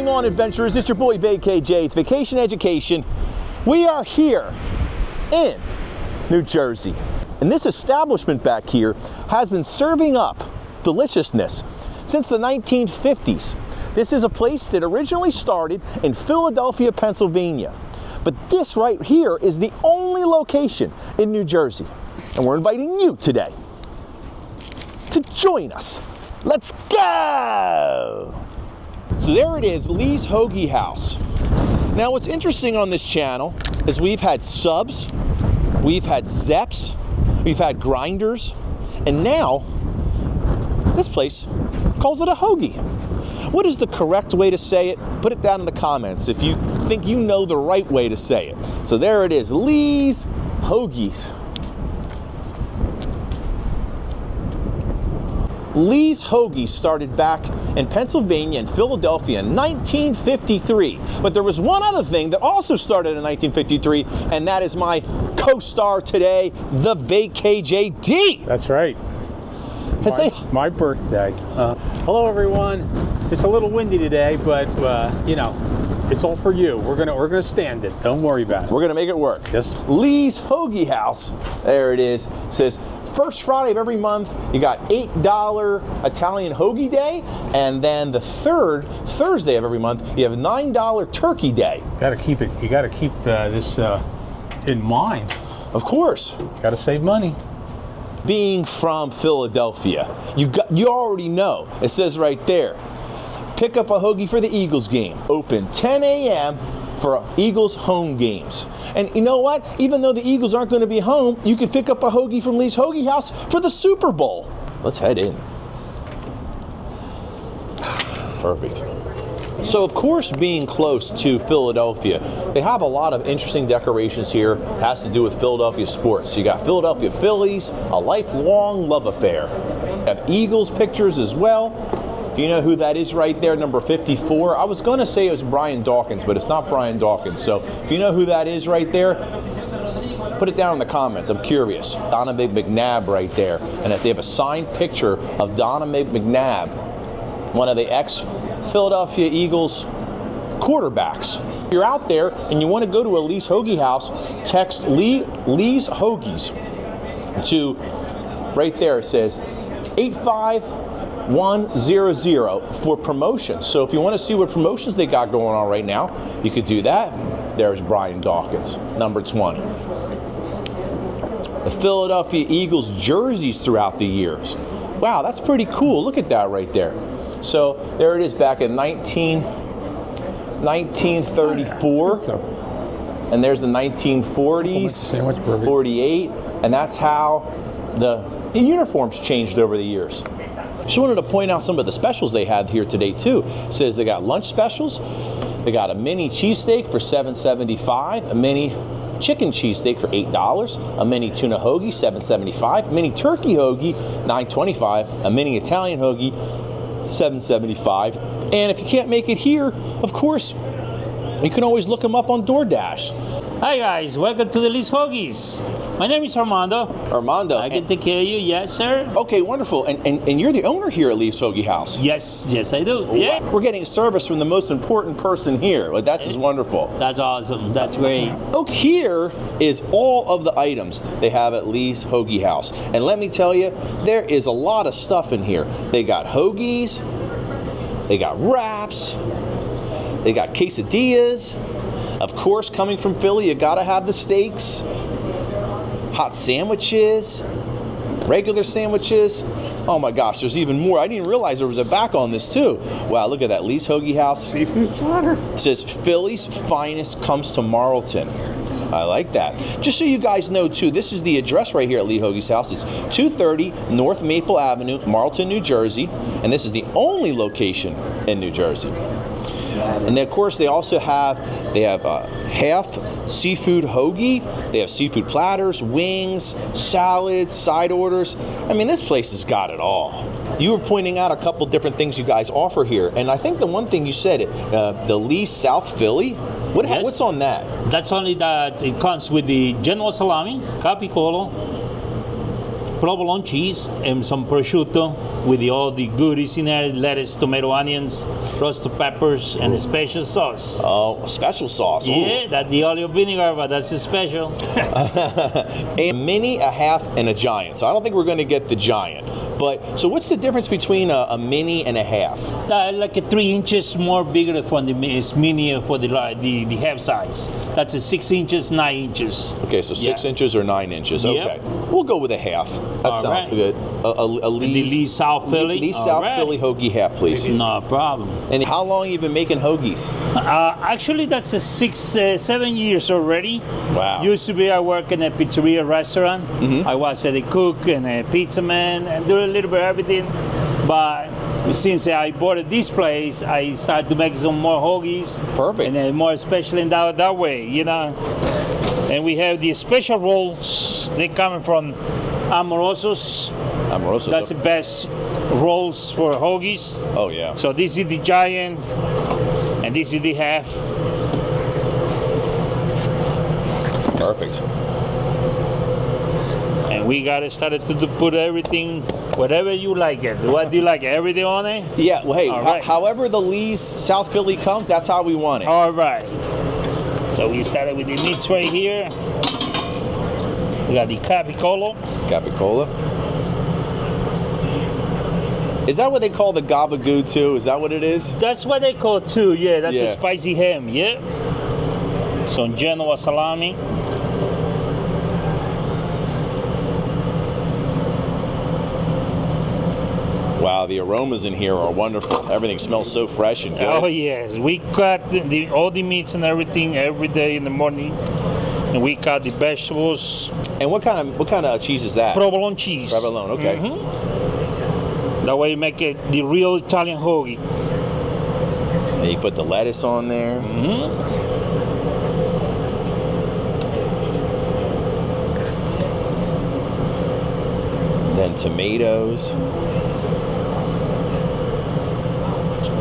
going on, adventurers? It's your boy VKJ. It's Vacation Education. We are here in New Jersey. And this establishment back here has been serving up deliciousness since the 1950s. This is a place that originally started in Philadelphia, Pennsylvania. But this right here is the only location in New Jersey. And we're inviting you today to join us. Let's go! So there it is, Lee's Hoagie House. Now what's interesting on this channel is we've had subs, we've had Zeps, we've had grinders, and now this place calls it a hoagie. What is the correct way to say it? Put it down in the comments if you think you know the right way to say it. So there it is, Lee's Hoagies. Lee's Hoagies started back in Pennsylvania and Philadelphia in 1953. But there was one other thing that also started in 1953, and that is my co-star today, the VKJD. That's right. My birthday. Hello, everyone. It's a little windy today, but you know, it's all for you. We're gonna stand it. Don't worry about it. We're gonna make it work. Yes. Lee's Hoagie House. There it is. It says first Friday of every month. You got $8 Italian Hoagie Day, and then the third Thursday of every month you have $9 Turkey Day. You gotta keep this in mind. Of course. Gotta save money. Being from Philadelphia, you already know. It says right there. Pick up a hoagie for the Eagles game. Open 10 a.m. for Eagles home games. And you know what? Even though the Eagles aren't going to be home, you can pick up a hoagie from Lee's Hoagie House for the Super Bowl. Let's head in. Perfect. So of course, being close to Philadelphia, they have a lot of interesting decorations here. It has to do with Philadelphia sports. You got Philadelphia Phillies, a lifelong love affair. You have Eagles pictures as well. Do you know who that is right there, number 54? I was going to say it was Brian Dawkins, but it's not Brian Dawkins. So if you know who that is right there, put it down in the comments. I'm curious. Donovan McNabb right there. And if they have a signed picture of Donovan McNabb, one of the ex-Philadelphia Eagles quarterbacks. If you're out there and you want to go to a Lee's Hoagie House, text Lee's Hoagies to, right there it says, 85100 for promotions. So if you want to see what promotions they got going on right now, you could do that. There's Brian Dawkins, number 20. The Philadelphia Eagles jerseys throughout the years. Wow, that's pretty cool. Look at that right there. So there it is back in 1934. And there's the 1940s, 48, and that's how the uniforms changed over the years. Just wanted to point out some of the specials they had here today too. It says they got lunch specials. They got a mini cheesesteak for $7.75, a mini chicken cheesesteak for $8, a mini tuna hoagie $7.75, a mini turkey hoagie $9.25, a mini Italian hoagie $7.75. And if you can't make it here, of course, you can always look them up on DoorDash. Hi guys, welcome to the Lee's Hoagies. My name is Armando. Armando. I can take care of you, yes sir. Okay, wonderful. And you're the owner here at Lee's Hoagie House. Yes I do, yeah. We're getting service from the most important person here. Well, that's just wonderful. That's awesome, that's great. Oh, here is all of the items they have at Lee's Hoagie House. And let me tell you, there is a lot of stuff in here. They got hoagies, they got wraps, they got quesadillas. Of course, coming from Philly, you gotta have the steaks, hot sandwiches, regular sandwiches. Oh my gosh, there's even more. I didn't realize there was a back on this too. Wow, look at that, Lee's Hoagie House. Seafood platter. It says Philly's finest comes to Marlton. I like that. Just so you guys know too, this is the address right here at Lee's Hoagie's house. It's 230 North Maple Avenue, Marlton, New Jersey. And this is the only location in New Jersey. And then, of course, they also have half seafood hoagie. They have seafood platters, wings, salads, side orders. I mean, this place has got it all. You were pointing out a couple different things you guys offer here, and I think the one thing you said, the Lee's South Philly. Yes. What's on that? That's only that it comes with the General Salami, Capicolo, provolone cheese and some prosciutto with all the goodies in there, lettuce, tomato, onions, roasted peppers, and a special sauce. Oh, a special sauce. Ooh. Yeah, that's the olive vinegar, but that's a special. A mini, a half, and a giant. So I don't think we're going to get the giant. But so what's the difference between a mini and a half? Like a 3 inches more bigger for the is mini for the half size. That's a 6 inches, 9 inches. Okay, so 6 Yeah. inches or 9 inches. Okay, Yep. we'll go with a half. That All sounds right. good. A The Lee's, Lee South Philly. Lee's All South right. Philly hoagie half, please. No problem. And how long have you been making hoagies? Actually, that's a 7 years already. Wow. Used to be I work in a pizzeria restaurant. I was a cook and a pizza man and do a little bit of everything. But since I bought this place, I started to make some more hoagies. Perfect. And then more special in that way, you know. And we have the special rolls. They coming from Amoroso's. Amoroso. That's the best rolls for hoagies. Oh, yeah. So this is the giant, and this is the half. Perfect. And we got it started to put everything, whatever you like it. What do you like? Everything on it? Yeah, well, hey, All right. however the Lee's South Philly comes, that's how we want it. All right. So we started with the meats right here. We got the capicola. Capicola. Is that what they call the gabagoo too? Is that what it is? That's what they call it too. Yeah, that's Yeah. a spicy ham. Yeah. Some Genoa salami. Wow, the aromas in here are wonderful. Everything smells so fresh and good. Oh yes, we cut all the meats and everything every day in the morning, and we cut the vegetables. And what kind of cheese is that? Provolone cheese. Provolone, okay. That way you make it the real Italian hoagie. And you put the lettuce on there. Then tomatoes,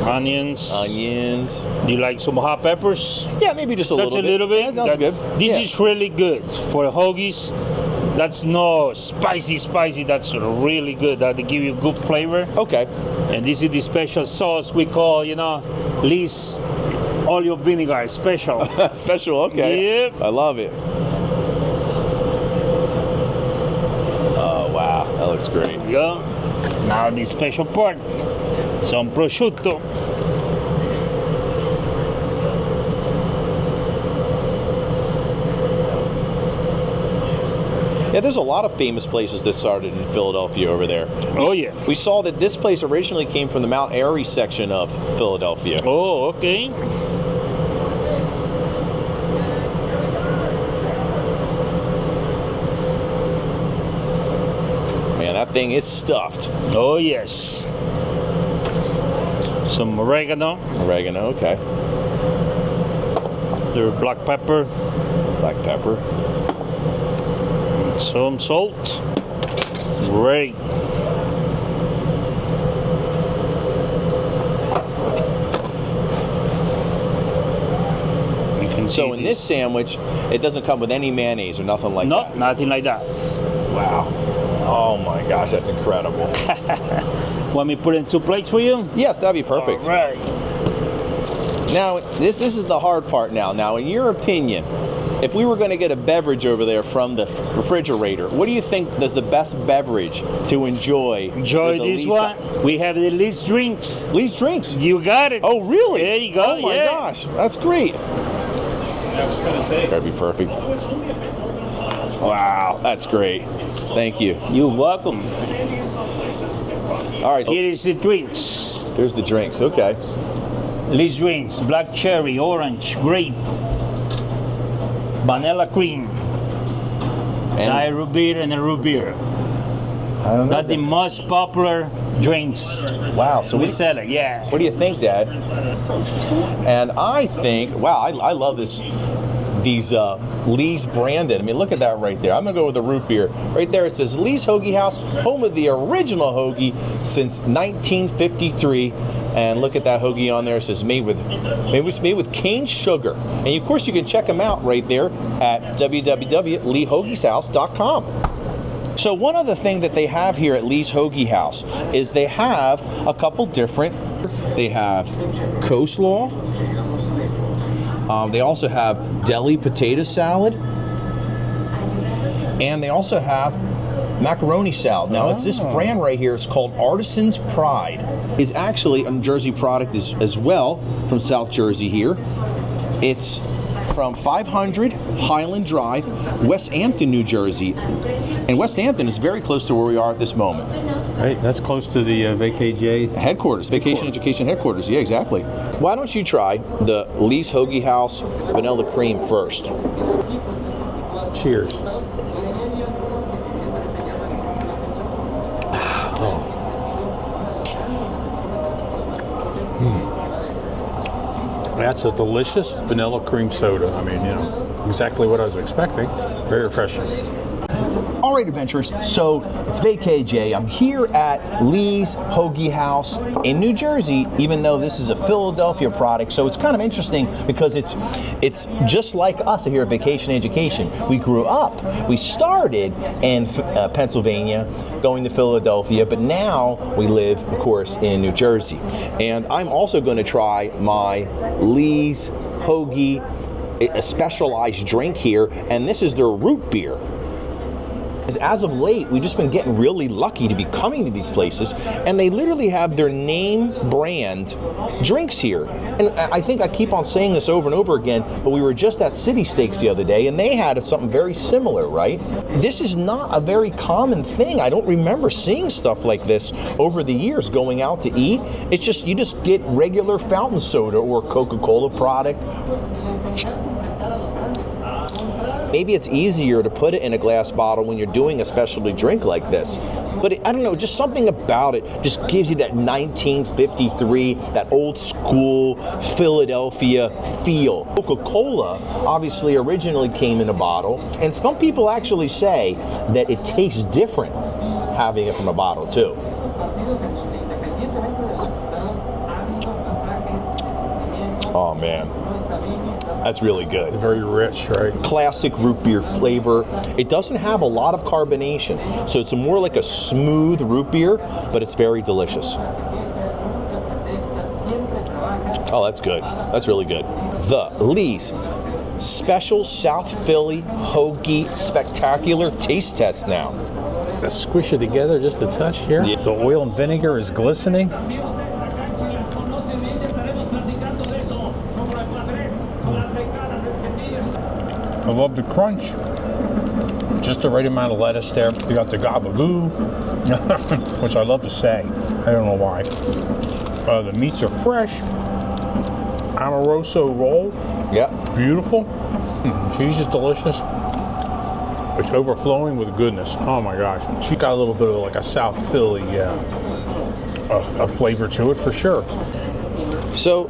Onions. onions. Do you like some hot peppers? Yeah, maybe just a That's little a little bit. That sounds good. This Yeah. is really good for hoagies. That's no spicy. That's really good. That give you good flavor. Okay. And this is the special sauce we call, Lee's olive vinegar special. Special, okay. Yep. I love it. Oh, wow. That looks great. There you go. Now the special part. Some prosciutto. Yeah, there's a lot of famous places that started in Philadelphia over there. Oh, yeah. We saw that this place originally came from the Mount Airy section of Philadelphia. Oh, okay. Man, that thing is stuffed. Oh, yes. Some oregano. Oregano, okay. There's black pepper. Black pepper. Some salt. Great. You can So see in this sandwich, it doesn't come with any mayonnaise or nothing like no, that. nothing like that. Wow. Oh my gosh, that's incredible. Want me to put in 2 plates for you? Yes, that'd be perfect. All right. Now, this is the hard part now. Now, in your opinion, if we were going to get a beverage over there from the refrigerator, what do you think is the best beverage to enjoy? Enjoy with the this Lee's- one. We have the Lee's drinks. Lee's drinks. You got it. Oh, really? There you go. Oh my yeah. gosh, that's great. That'd be perfect. Wow, that's great. Thank you. You're welcome. All right, so Here is the drinks. there's the drinks. Okay. Lee's drinks: black cherry, orange, grape, vanilla cream, And root beer, and a root beer. I don't know. That's the most popular drinks Wow. So we sell it. Yeah. what do you think, Dad? And I think, wow, I love this. These Lee's branded. I mean, look at that right there. I'm gonna go with the root beer. Right there it says Lee's Hoagie House, home of the original hoagie since 1953. And look at that hoagie on there. It says made with cane sugar. And of course you can check them out right there at www.leehoagieshouse.com. So one other thing that they have here at Lee's Hoagie House is they have a couple different, they have coleslaw, they also have deli potato salad, and they also have macaroni salad. Now it's this brand right here, it's called Artisan's Pride. It's actually a New Jersey product as well from South Jersey here. It's from 500 Highland Drive, West Hampton, New Jersey. And West Hampton is very close to where we are at this moment. Right, that's close to the VKJ headquarters, Vacation Education headquarters. Yeah, exactly. Why don't you try the Lee's Hoagie House vanilla cream first? Cheers. That's a delicious vanilla cream soda. I mean, you know, exactly what I was expecting. Very refreshing. All right, adventurers, so it's VKJ. I'm here at Lee's Hoagie House in New Jersey, even though this is a Philadelphia product. So it's kind of interesting because it's just like us here at Vacation Education. We grew up, we started in Pennsylvania, going to Philadelphia, but now we live, of course, in New Jersey. And I'm also going to try my Lee's Hoagie, a specialized drink here, and this is their root beer. As of late, we've just been getting really lucky to be coming to these places, and they literally have their name brand drinks here. And I think I keep on saying this over and over again, but we were just at City Steaks the other day, and they had something very similar, right? This is not a very common thing. I don't remember seeing stuff like this over the years going out to eat. It's just, you just get regular fountain soda or Coca-Cola product. Maybe it's easier to put it in a glass bottle when you're doing a specialty drink like this. But I don't know, just something about it just gives you that 1953, that old school Philadelphia feel. Coca-Cola obviously originally came in a bottle, and some people actually say that it tastes different having it from a bottle too. Oh man. That's really good. Very rich, right? Classic root beer flavor. It doesn't have a lot of carbonation, so it's more like a smooth root beer, but it's very delicious. Oh, that's good. That's really good. The Lee's Special South Philly Hoagie Spectacular Taste Test now. Let's squish it together just a touch here. Yeah. The oil and vinegar is glistening. I love the crunch. Just the right amount of lettuce there. You got the gabagoo, which I love to say. I don't know why. The meats are fresh. Amoroso roll. Yeah. Beautiful. Cheese is delicious. It's overflowing with goodness. Oh my gosh. She got a little bit of like a South Philly a flavor to it for sure. So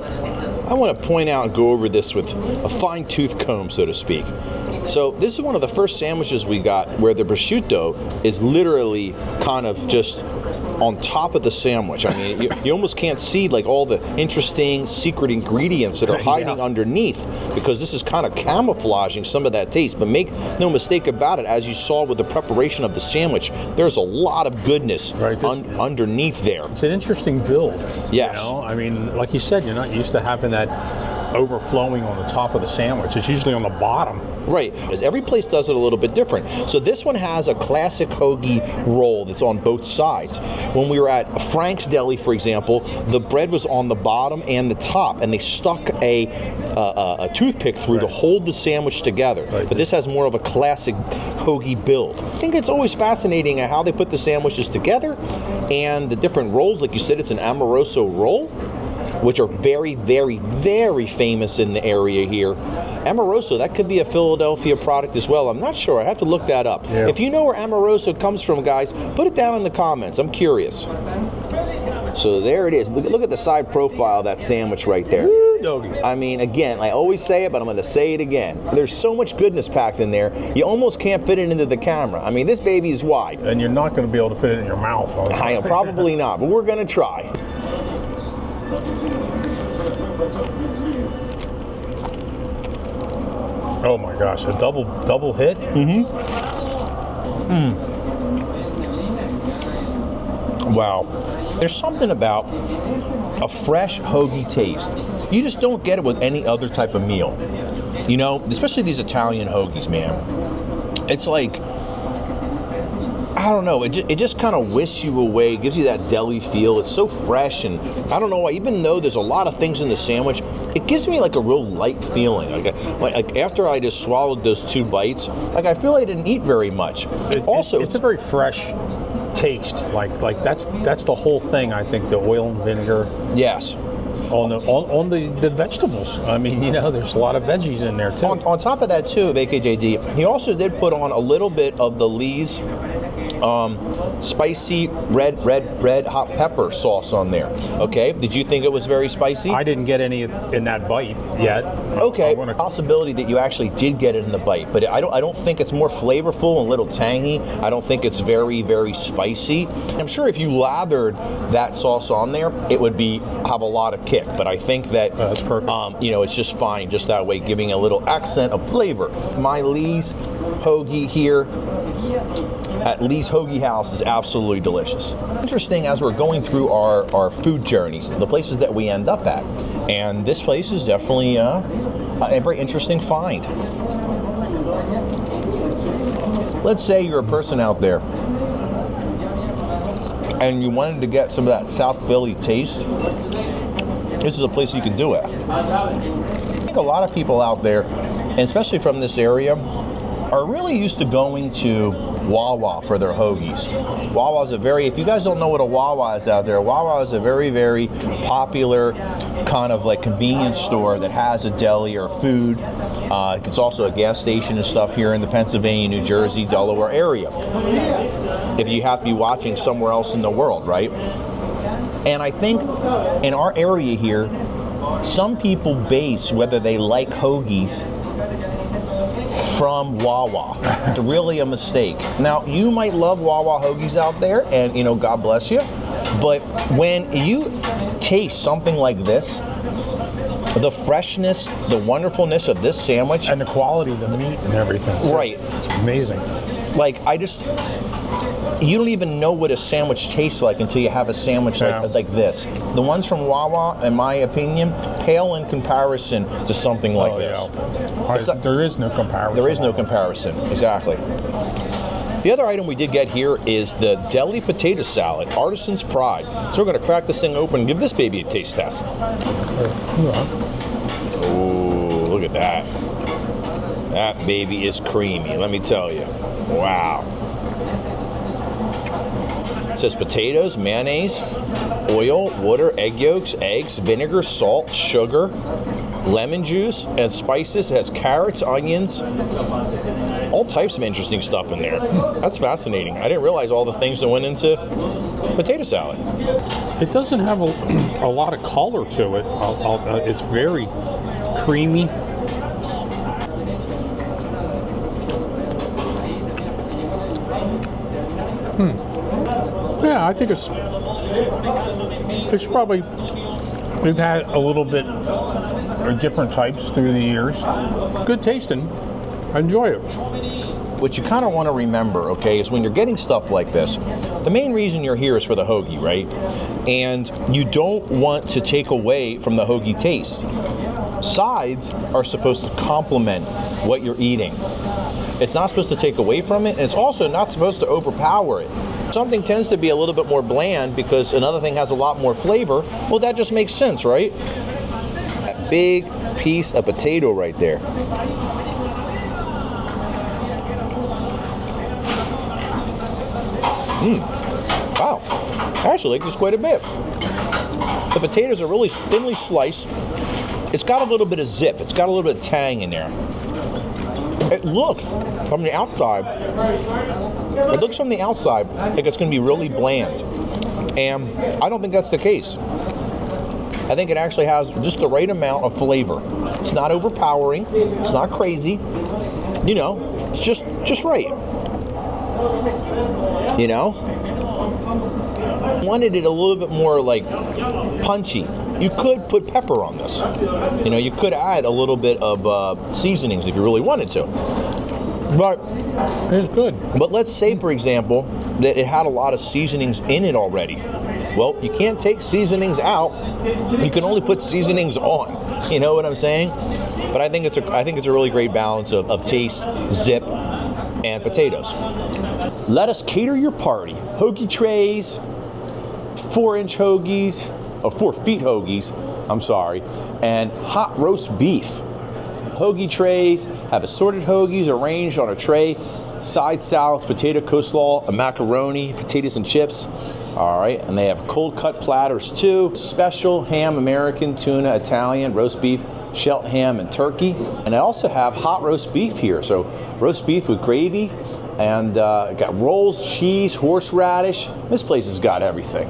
I want to point out and go over this with a fine-tooth comb, so to speak. So this is one of the first sandwiches we got where the prosciutto is literally kind of just on top of the sandwich. I mean, you almost can't see like all the interesting secret ingredients that are hiding underneath, because this is kind of camouflaging some of that taste. But make no mistake about it, as you saw with the preparation of the sandwich, there's a lot of goodness underneath there. It's an interesting build. Yes. You know? I mean, like you said, you're not used to having that overflowing on the top of the sandwich. It's usually on the bottom. Right, because every place does it a little bit different. So this one has a classic hoagie roll that's on both sides. When we were at Frank's Deli, for example, the bread was on the bottom and the top, and they stuck a toothpick through to hold the sandwich together. Right. But this has more of a classic hoagie build. I think it's always fascinating how they put the sandwiches together and the different rolls. Like you said, it's an Amoroso roll, which are very, very, very famous in the area here. Amoroso, that could be a Philadelphia product as well. I'm not sure. I have to look that up. Yeah. If you know where Amoroso comes from, guys, put it down in the comments. I'm curious. So there it is. Look at the side profile of that sandwich right there. Woo, doggies. I mean, again, I always say it, but I'm going to say it again. There's so much goodness packed in there, you almost can't fit it into the camera. I mean, this baby is wide. And you're not going to be able to fit it in your mouth. I am probably not, but we're going to try. Oh my gosh, a double hit? Wow. There's something about a fresh hoagie taste. You just don't get it with any other type of meal. You know, especially these Italian hoagies, man. It's like, I don't know, it just kind of whisks you away, gives you that deli feel. It's so fresh, and I don't know why, even though there's a lot of things in the sandwich, it gives me like a real light feeling. Like after I just swallowed those 2 bites, like I feel I didn't eat very much. It's a very fresh taste. Like that's the whole thing. I think the oil and vinegar. Yes. On the vegetables. I mean, you know, there's a lot of veggies in there too. On top of that too, AKJD, he also did put on a little bit of the Lee's spicy red hot pepper sauce on there. Okay, did you think it was very spicy? I didn't get any in that bite yet. Okay, possibility that you actually did get it in the bite, but I don't think it's more flavorful and a little tangy. I don't think it's very spicy. I'm sure if you lathered that sauce on there, it would have a lot of kick. But I think that that's perfect. You know, it's just fine, just that way, giving a little accent of flavor. My Lee's hoagie here at Lee's Hoagie House is absolutely delicious. Interesting as we're going through our food journeys, the places that we end up at. And this place is definitely a very interesting find. Let's say you're a person out there and you wanted to get some of that South Philly taste. This is a place you can do it. I think a lot of people out there, and especially from this area, are really used to going to Wawa for their hoagies. Wawa is if you guys don't know what a Wawa is out there, Wawa is a very popular kind of like convenience store that has a deli or food. It's also a gas station and stuff here in the Pennsylvania, New Jersey, Delaware area. If you have to be watching somewhere else in the world, right? And I think in our area here, some people base whether they like hoagies from Wawa. It's really a mistake. Now, you might love Wawa hoagies out there, and you know, God bless you. But when you taste something like this, the freshness, the wonderfulness of this sandwich, and the quality of the meat and everything. Right. It's amazing. Like, you don't even know what a sandwich tastes like until you have a sandwich like this. The ones from Wawa, in my opinion, pale in comparison to something like this. Yeah. There is no comparison. There is no comparison, exactly. The other item we did get here is the deli potato salad, Artisan's Pride. So we're going to crack this thing open and give this baby a taste test. Oh, look at that. That baby is creamy, let me tell you. Wow. It says potatoes, mayonnaise, oil, water, egg yolks, eggs, vinegar, salt, sugar, lemon juice, and spices. It has carrots, onions, all types of interesting stuff in there. That's fascinating. I didn't realize all the things that went into potato salad. It doesn't have a lot of color to it. It's very creamy. Yeah, I think it's probably, we've had a little bit of different types through the years. Good tasting. I enjoy it. What you kind of want to remember, okay, is when you're getting stuff like this, the main reason you're here is for the hoagie, right? And you don't want to take away from the hoagie taste. Sides are supposed to complement what you're eating. It's not supposed to take away from it, and it's also not supposed to overpower it. Something tends to be a little bit more bland because another thing has a lot more flavor. Well, that just makes sense, right? That big piece of potato right there. Wow, I actually like this quite a bit. The potatoes are really thinly sliced. It's got a little bit of zip. It's got a little bit of tang in there. It looks from the outside like it's going to be really bland. And I don't think that's the case. I think it actually has just the right amount of flavor. It's not overpowering. It's not crazy. You know, it's just right. You know? I wanted it a little bit more like punchy. You could put pepper on this. You know, you could add a little bit of seasonings if you really wanted to. but it's good. But let's say, for example, that it had a lot of seasonings in it already. Well, you can't take seasonings out. You can only put seasonings on. You know what I'm saying? But I think it's a really great balance of taste, zip, and potatoes. Let us cater your party. Hoagie trays, 4-inch hoagies, or 4 feet hoagies, I'm sorry, and hot roast beef. Hoagie trays have assorted hoagies arranged on a tray, side salads, potato coleslaw, a macaroni, potatoes and chips. All right, and they have cold cut platters too. Special ham, American, tuna, Italian, roast beef, shelt ham, and turkey. And I also have hot roast beef here. So roast beef with gravy, and got rolls, cheese, horseradish. This place has got everything.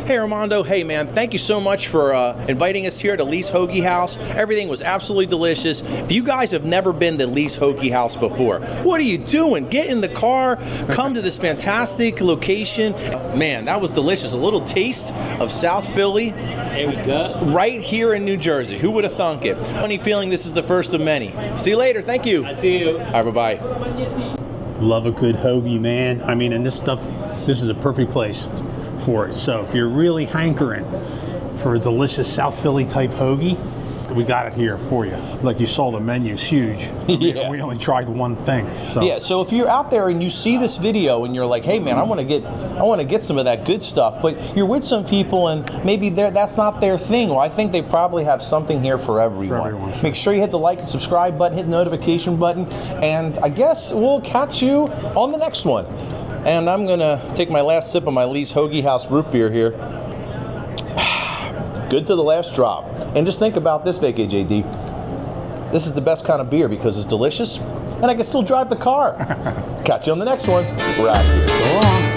Hey Armando, hey man, thank you so much for inviting us here to Lee's Hoagie House. Everything was absolutely delicious. If you guys have never been to Lee's Hoagie House before, what are you doing? Get in the car, come to this fantastic location. Man, that was delicious. A little taste of South Philly. There we go. Right here in New Jersey. Who would have thunk it? Funny feeling this is the first of many. See you later. Thank you. I see you. All right, bye-bye. Love a good hoagie, man. I mean, and this is a perfect place for it. So if you're really hankering for a delicious South Philly type hoagie, we got it here for you. Like you saw, the menu's huge. Yeah. We only tried one thing. So. Yeah, so if you're out there and you see this video and you're like, hey man, I want to get some of that good stuff, but you're with some people and maybe that's not their thing. Well, I think they probably have something here for everyone. Sure. Make sure you hit the like and subscribe button, hit the notification button, and I guess we'll catch you on the next one. And I'm gonna take my last sip of my Lee's Hoagie House root beer here. Good to the last drop. And just think about this, VKJD. This is the best kind of beer because it's delicious and I can still drive the car. Catch you on the next one. We're out of here. So long.